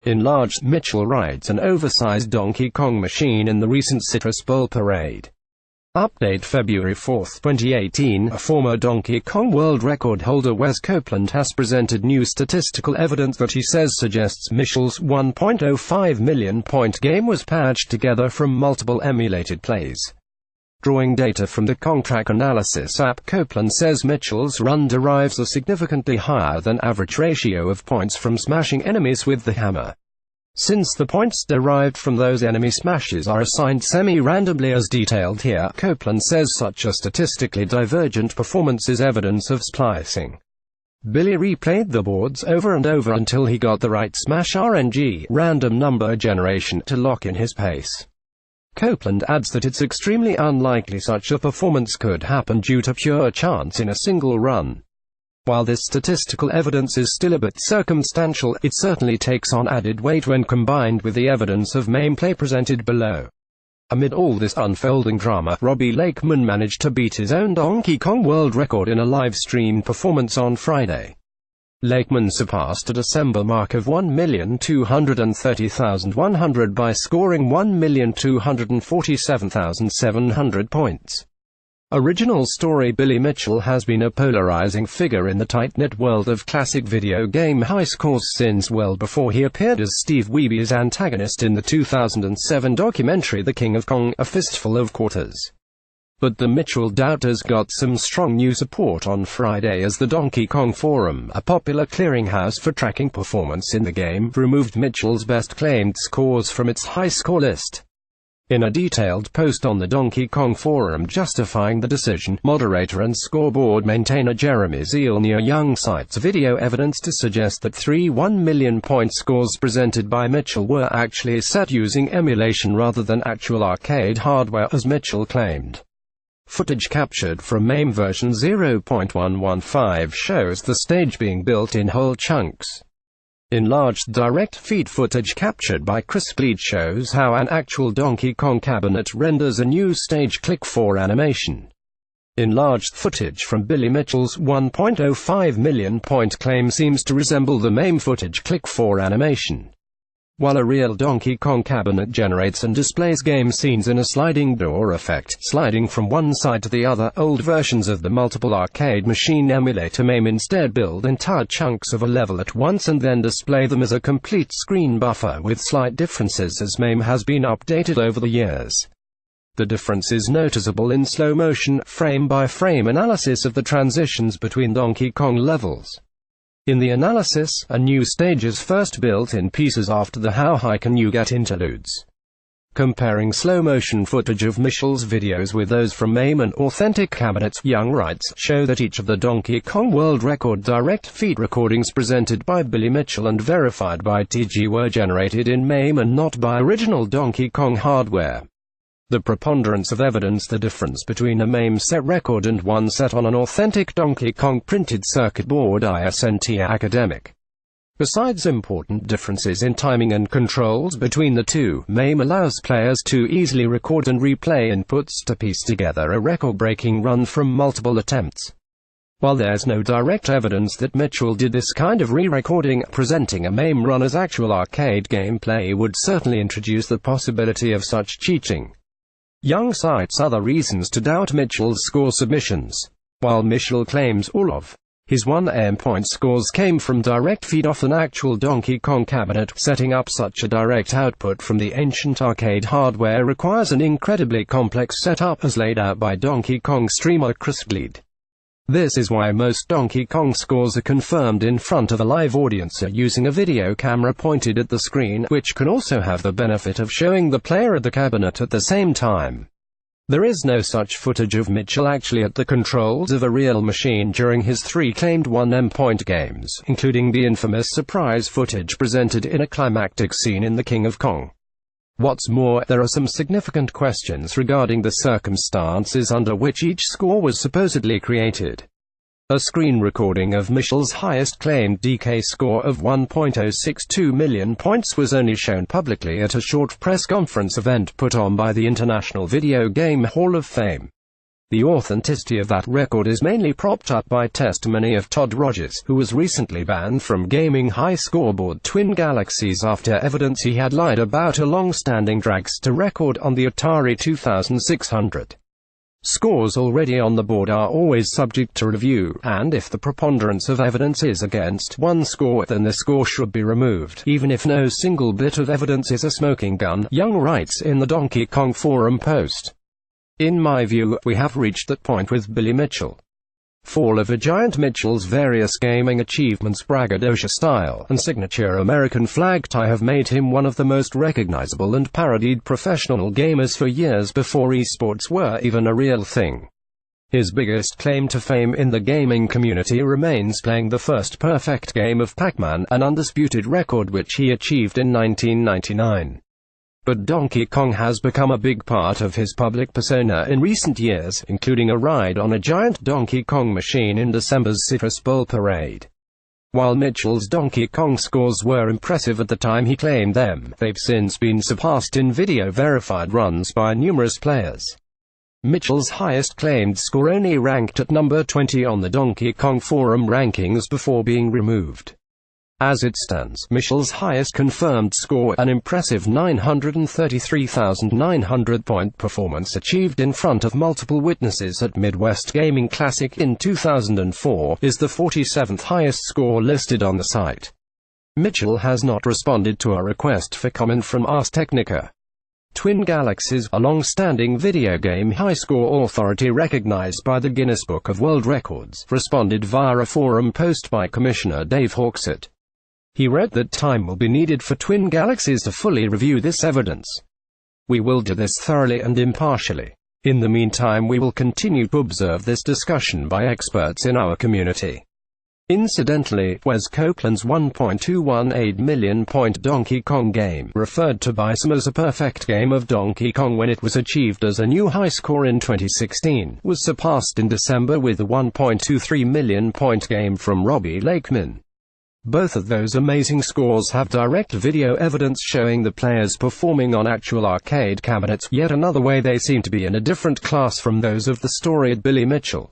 Enlarged, Mitchell rides an oversized Donkey Kong machine in the recent Citrus Bowl parade. Update February 4, 2018. A former Donkey Kong world record holder Wes Copeland has presented new statistical evidence that he says suggests Mitchell's 1.05 million point game was patched together from multiple emulated plays. Drawing data from the KongTrackr analysis app, Copeland says Mitchell's run derives a significantly higher than average ratio of points from smashing enemies with the hammer. Since the points derived from those enemy smashes are assigned semi-randomly as detailed here, Copeland says such a statistically divergent performance is evidence of splicing. Billy replayed the boards over and over until he got the right smash RNG, random number generation, to lock in his pace. Copeland adds that it's extremely unlikely such a performance could happen due to pure chance in a single run. While this statistical evidence is still a bit circumstantial, it certainly takes on added weight when combined with the evidence of MAME play presented below. Amid all this unfolding drama, Robbie Lakeman managed to beat his own Donkey Kong world record in a live-stream performance on Friday. Lakeman surpassed a December mark of 1,230,100 by scoring 1,247,700 points. Original story: Billy Mitchell has been a polarizing figure in the tight-knit world of classic video game high scores since well before he appeared as Steve Wiebe's antagonist in the 2007 documentary The King of Kong, A Fistful of Quarters. But the Mitchell doubters got some strong new support on Friday as the Donkey Kong Forum, a popular clearinghouse for tracking performance in the game, removed Mitchell's best claimed scores from its high score list. In a detailed post on the Donkey Kong Forum justifying the decision, moderator and scoreboard maintainer Jeremy Young cites video evidence to suggest that 3 1 million point scores presented by Mitchell were actually set using emulation rather than actual arcade hardware, as Mitchell claimed. Footage captured from MAME version 0.115 shows the stage being built in whole chunks. Enlarged direct feed footage captured by Chris Bleed shows how an actual Donkey Kong cabinet renders a new stage click-4 animation. Enlarged footage from Billy Mitchell's 1.05 million point claim seems to resemble the MAME footage click-4 animation. While a real Donkey Kong cabinet generates and displays game scenes in a sliding door effect, sliding from one side to the other, old versions of the multiple arcade machine emulator MAME instead build entire chunks of a level at once and then display them as a complete screen buffer, with slight differences as MAME has been updated over the years. The difference is noticeable in slow-motion, frame-by-frame analysis of the transitions between Donkey Kong levels. In the analysis, a new stage is first built in pieces after the How High Can You Get interludes. Comparing slow-motion footage of Mitchell's videos with those from MAME and authentic cabinets, Young writes, show that each of the Donkey Kong world record direct feed recordings presented by Billy Mitchell and verified by TG were generated in MAME and not by original Donkey Kong hardware. The preponderance of evidence the difference between a MAME set record and one set on an authentic Donkey Kong printed circuit board isn't academic. Besides important differences in timing and controls between the two, MAME allows players to easily record and replay inputs to piece together a record-breaking run from multiple attempts. While there's no direct evidence that Mitchell did this kind of re-recording, presenting a MAME run as actual arcade gameplay would certainly introduce the possibility of such cheating. Young cites other reasons to doubt Mitchell's score submissions. While Mitchell claims all of his 1M point scores came from direct feed off an actual Donkey Kong cabinet, setting up such a direct output from the ancient arcade hardware requires an incredibly complex setup as laid out by Donkey Kong streamer Chris Bleed. This is why most Donkey Kong scores are confirmed in front of a live audience using a video camera pointed at the screen, which can also have the benefit of showing the player at the cabinet at the same time. There is no such footage of Mitchell actually at the controls of a real machine during his 3 claimed 1M point games, including the infamous surprise footage presented in a climactic scene in The King of Kong. What's more, there are some significant questions regarding the circumstances under which each score was supposedly created. A screen recording of Mitchell's highest claimed DK score of 1.062 million points was only shown publicly at a short press conference event put on by the International Video Game Hall of Fame. The authenticity of that record is mainly propped up by testimony of Todd Rogers, who was recently banned from gaming high scoreboard Twin Galaxies after evidence he had lied about a long-standing dragster record on the Atari 2600. Scores already on the board are always subject to review, and if the preponderance of evidence is against one score, then the score should be removed, even if no single bit of evidence is a smoking gun, Young writes in the Donkey Kong forum post. In my view, we have reached that point with Billy Mitchell. Fall of a Giant. Mitchell's various gaming achievements, braggadocio style, and signature American flag tie have made him one of the most recognizable and parodied professional gamers for years before esports were even a real thing. His biggest claim to fame in the gaming community remains playing the first perfect game of Pac-Man, an undisputed record which he achieved in 1999. But Donkey Kong has become a big part of his public persona in recent years, including a ride on a giant Donkey Kong machine in December's Citrus Bowl parade. While Mitchell's Donkey Kong scores were impressive at the time he claimed them, they've since been surpassed in video-verified runs by numerous players. Mitchell's highest claimed score only ranked at number 20 on the Donkey Kong forum rankings before being removed. As it stands, Mitchell's highest confirmed score, an impressive 933,900-point performance achieved in front of multiple witnesses at Midwest Gaming Classic in 2004, is the 47th highest score listed on the site. Mitchell has not responded to a request for comment from Ars Technica. Twin Galaxies, a long-standing video game high-score authority recognized by the Guinness Book of World Records, responded via a forum post by Commissioner Dave Hawkesett. He wrote that time will be needed for Twin Galaxies to fully review this evidence. We will do this thoroughly and impartially. In the meantime, we will continue to observe this discussion by experts in our community. Incidentally, Wes Copeland's 1.218 million-point Donkey Kong game, referred to by some as a perfect game of Donkey Kong when it was achieved as a new high score in 2016, was surpassed in December with a 1.23 million-point game from Robbie Lakeman. Both of those amazing scores have direct video evidence showing the players performing on actual arcade cabinets, yet another way they seem to be in a different class from those of the storied Billy Mitchell.